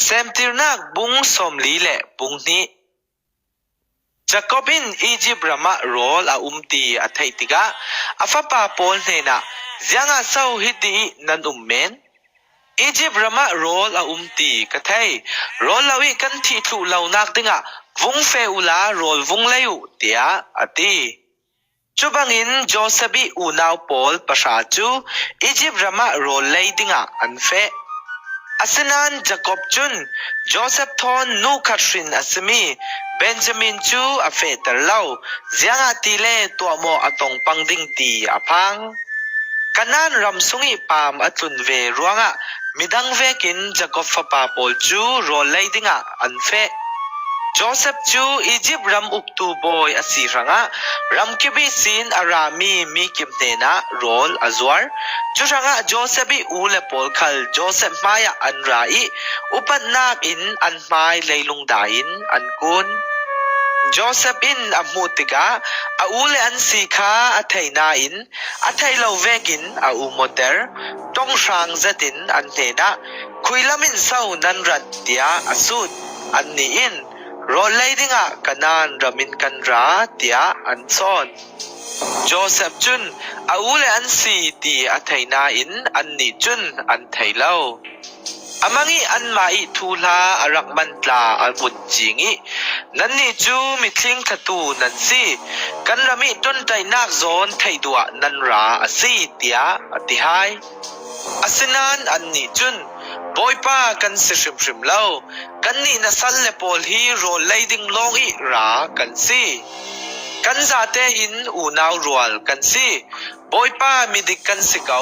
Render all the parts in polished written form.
เซมติรนักบุงสมลีและบุงนี้จะกบินอียิปต์ระมะโรลอาตีอัทัยติกะอาฟาปาโปลเนนะยังอาเศร้าฮิดีนันเมนอียิปต์ระมะโรลอาตีกะไทยโรลลาวิกันที่ถูเหล่านักดิงะวงเฟอุลาโรลวงเลวเตียอตีจุบังอินโจเซบีอูนาวโปลประชาจูอียิปต์ระมะโรลเลดิงะอันเฟอาสนันจักอบจุนโจเซฟทอนนูคัตรินอัสมีเบนจามินจูอาเฟตร์เลาเสียงอาติเลตัวโมอตงปังดิงตีอาพังกันนั้นรำสุงิปามอัตุนเวรวงะมิดังเวกินจักอบฟปาโปลจูโรลเลดิงะอันเฟโจเซฟจูอียิปต์รำอุกตูบอยอสีรังะรำกิบิสินอารามีกิมเนนะโรลอจวร์จุรังะโจเซบิอูเลโปลคัลโจเซฟมายาอันราอีอุปันนักอินอันไมเลยลุงดาอินอันกุนโจเซฟอินอัมมูติกาอูเลอันสีขาอัทัยนาอินอัทัยเลวเวกินอูโมเดอร์ต้องช่างจัดินอันเนนะคุยลามินเศร้านันรัตเตียอสุดอันนี้อินโรลเลดิงะกันนั้นรามินกันราเตียอันซอนโจเซฟจุนอูเลอันสีตีอัทัยนาอินอันนี้จุนอันไทยเลาอามังอีอันมาอีทูลาอารักมันตลาอันบุญจิงอีนันนี่จูมิทิ้งทัตูนันซีกันรามิต้นใจนักโซนไทยดัวนันราอสีเตียอติไฮอาสนันอันนี้จุนบอยป้ากันสิชิมเล่ากันนี่นัสันเลโปลฮีโรเลดิงลงอีรากันซีกันซาเตอินอูนาวรัวลกันซีบอยป้ามิดิกันสิเกา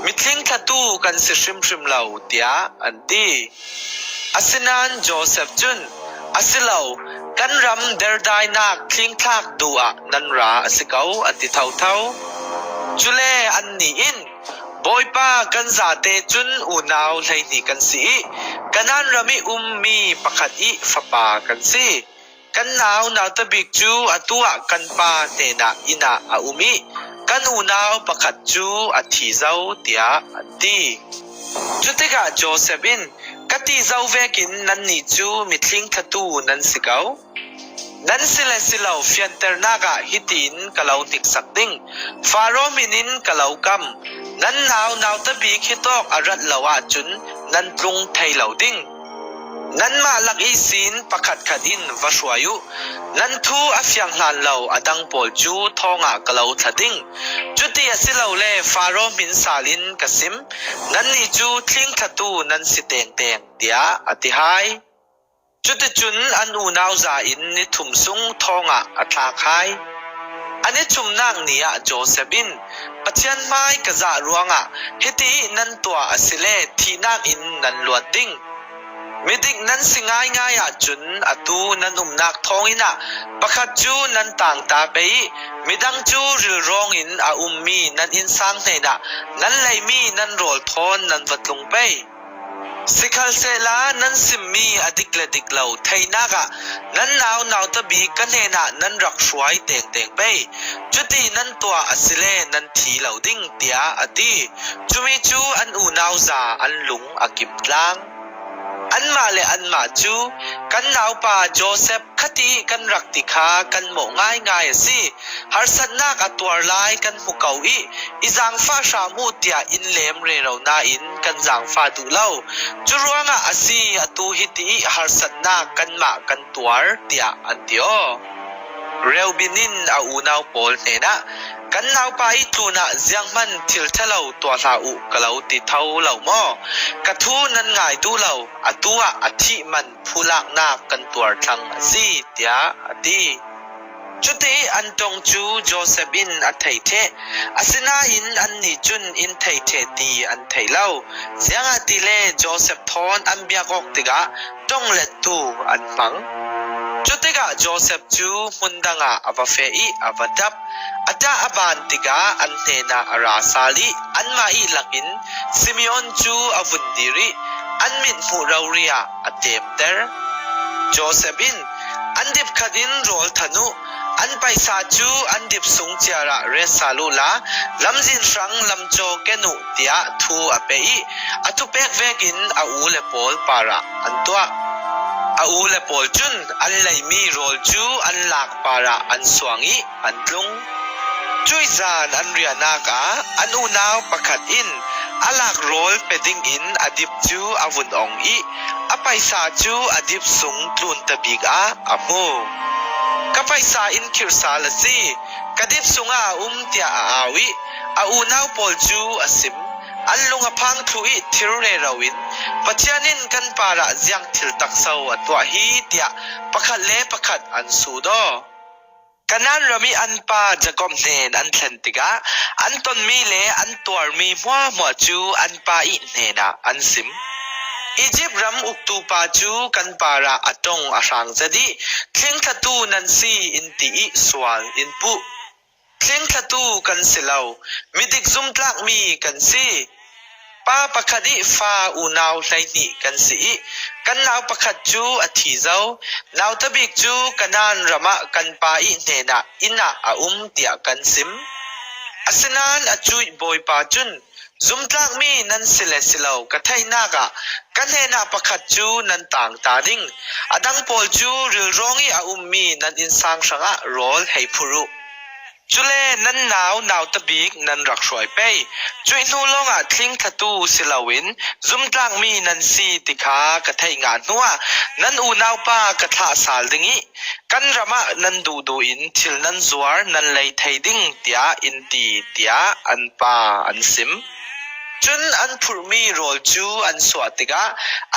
มิทิ้งทัตูกันสิชิมเล่าเตียอันตีอาสนันโจเซฟจุนอาศิเลากันรำเดอร์ไดนักทิ้งทักดัวนันราสิเกาอันติเท่าจุเลอันนี้อินบอยป้ากันซาเตจุนอูนาวเลยนี่กันสีกันนั้นรามิมีปักขัดอีฟปากันสีกันนาวตะบิกจูอตัวกันปาเนนะอินามีกันอูนาวปักขัดจูอธิเจ้าเตียอันตีจุดที่กะโจเซบินกัติเจ้าเวกินนันนี่จูมิทิ้งทัตูนันสิเกานันสิเลวเฟียนเตอร์นากะฮิตินกะเลาติกสักดิ้งฟาโรมินินกะเลากัมนันนาวตะบีคิตอกอารัดลาวาจุนนันตรงไทยเหลาดิ้งนันมาลักอีสินปักขัดขัดินวาชวายุนันทูอัฟยังลานเหลาอดังโปลจูทองะกะเลาทัดดิ้งจุดที่สิเลวเลฟาโรมินซาลินกะซิมนันนี่จูทิ้งทัตูนันสิเตงเตียอติไฮจุดจุนอันอูนาวซาอินนิทุมซุงทองะอัตลาคายอันนี้จุมนางนี้โจเซบินปัจจัยไม่กระจายรวงฮิตินันตัวอสิเลที่นางอินนันลวดดิ้งมิดิกนันสิง่ายจุนอตูนันนักทองอินะปักจูนันต่างตาไปมิดังจูหรือรองอินมีนันอินสังเนนะนันเลยมีนันโรลทอนนันวัดลงไปสิคัลเซลานันซิมมีอดิกเลดิกเหล่าไทยนักนันนาวตะบีกันเนนะนันรักช่วยเต่งไปจุดที่นันตัวอสิเลนันทีเหล่าดิ้งเตียอดีจุมิจูอันอูนาวซาอันลุงอากิมลังอันมาเลอันมาจูกันนาวป่าโจเซฟคติกันรักติคากันโมง่ายสิฮาร์สันนักอตัวลายกันหุกเอาอีจางฟ้าชามูเตียอินเลมเรเรานาอินกันจางฟ้าดูเล่าจุรวงอาซีอตูฮิติฮาร์สันนักกันมากันตัวเตียอันเดียวเรวบินินอูนาวโปลเนนะกันนาวไปตัวน่ะยังมันทิลเทลาตัวลาอุกะเลาติเท่าเหล่าหม้อกระทูนันง่ายดูเหล่าอตัวอธิมันผู้ลักนากันตัวทั้งซีเตียอดีจุดที่อันตรงจูโจเซบินอันไทยเทอาศินาอินอันนี้จุนอินไทยเทตีอันไทยเล่าเสียงอติเลโจเซฟทอนอันเบียกอกติกะต้องเล็ดตูอันฟังจุดที่กะโจเซฟจูมุนดังอาวาเฟอีอาวาดับอาจารย์บันติกาอันเทนาอาราซาลีอันมาอีลักินซิมิออนจูอาวุนดิริอันมิดมูราเรียอเตมเตอร์โจเซบินอันดิบขัดินโรลธนุ อันไปสาจูอันดิบสุงเจาระเรสาลูลาลำจินรังลำโจเกนุเตียทูอเปอีอตุเปกเวกินอาอูเลปอลปาระอันตัวอาอูเลปอลจุนอันไลมีโรลจูอันลากปาระอันสวงอีอันลุงจุยจานอันเรียนากาอันอูนาวประคัดอินอลากโรลเปดิงอินอดิบจูอาวุนองอีอไปสาจูอดิบสุงตลุนตะบิกอาอโมกะไปสาอินคิรซาลซีกะดิบสุงอาเตียอาวิอาอูนาวปอลจูอสิมอันลุงอพังทุยทิรเรราวินปัจจานินกันปาระเจียงทิลตักเซาตัวฮีเตียประคัดเลประคัดอันสูดอกันนั้นเรามีอันปาจะกอมเนนอันเซนติกาอันต้นมีเลอันตัวมีมัวจูอันปาอิเนนะอันซิมอียิปต์รำอุกตูปาจูกันปาระอัตงอาสังจะดีเคร่งขตูนันซีอินตีสวาลอินปุเคร่งขตูกันเสลาวมิดิกซุมตลักมีกันซีป้าประคัดฟ้าอูนาวไลนี่กันสีกันนาวประคัดจูอธิเจ้านาวตะบิกจูกันนานระมะกันปาอิเนนะอินะอาเตียกันซิมอาสนานอจุยบอยปาจุนซุมตลักมีนันเสลเสลาวกะไทนากะกันเฮนะประคัดจูนันต่างตาดิงอดังปอลจูหรือร้องมีนันอินสังสังะโรลให้พูรุจุเลนันนาวตะบิกนันรักสวยไปจุยนูลงะทิ้งขตูสิลาวินซุมตลังมีนันซีติคากะไทงานนัวนันอูนาวปากะทะสาลดิงิกันระมะนันดูอินทิลนันจวร์นันไลไทดิงเตียอินตีเตียอันปาอันซิมจุนอันพูมีโรลจูอันสวติกา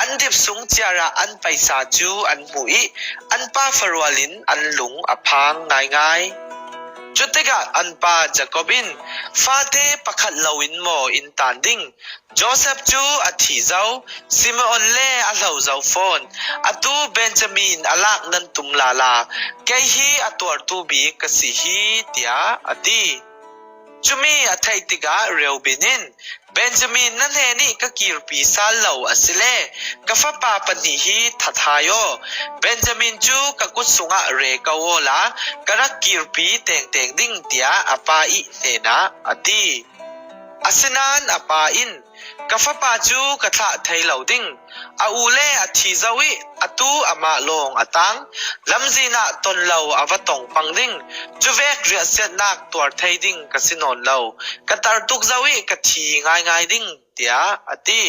อันดิบสุงเจาระอันไปสาจูอันมุยอันปาฟรวลินอันลุงอพังง่ายจุดที่กอันปาจะกบินฟาเตประคัดลาวินโมอินตันดิงโจเซฟจูอธิเจ้าซิมออนเล่อัลลาเจ้าฟอนอตูเบนจามินอลักนันตุมลาลาแกฮีอตัวตูบีกสิฮีเตียอดีจุมีอไทติกาเรียวบินินเบนจามินนั่นเฮนี่ก็กีรปีซาลาวอสิเลกฟ้าปาปนิฮีทัทายโอเบนจามินจูกกุสุงะเรกาวลากระกีรปีเตงดิ่งเตียอปาอิเนนะอดีอาสนานอปาอินกฟ้าปาจูกะทะไทเหลาดิ่งอาอูเลอธิจาวิอตูอามาลงอตังลำจีน่าตนเหลาอวตงปังดิ่งจูเวกเรียเสียนักตัวไทยดิ่งกสินนเหลากะตาร์ตุกจาวิกะทีง่ายดิ่งเตียอดี